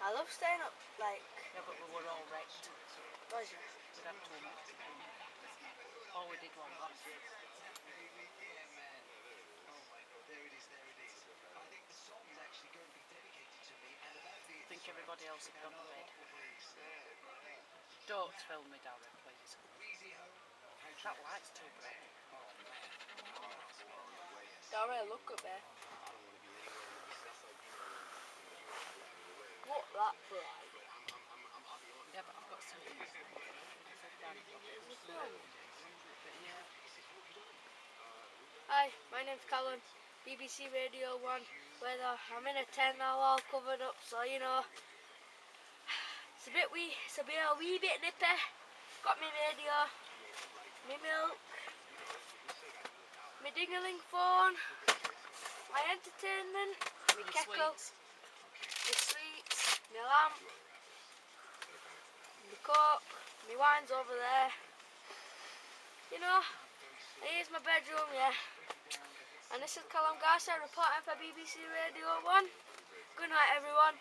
I love staying up, like... Yeah, but we were all wrecked. Was you? We'd had too much. All we did one off. I think everybody else had gone to bed. Don't film me, Darren, please. That light's too bright. Darren, look up there. What that bright? Yeah, but I've got something. Hi, my name's Callum, BBC Radio 1 weather. I'm in a tent now, all covered up, so you know, it's a wee bit nippy. Got me radio, me milk, me ding-a-ling phone, my entertainment, me kettle, me sweets, me lamp, me coke, me wine's over there. You know, here's my bedroom, yeah. And this is Callum Garcia reporting for BBC Radio 1. Good night, everyone.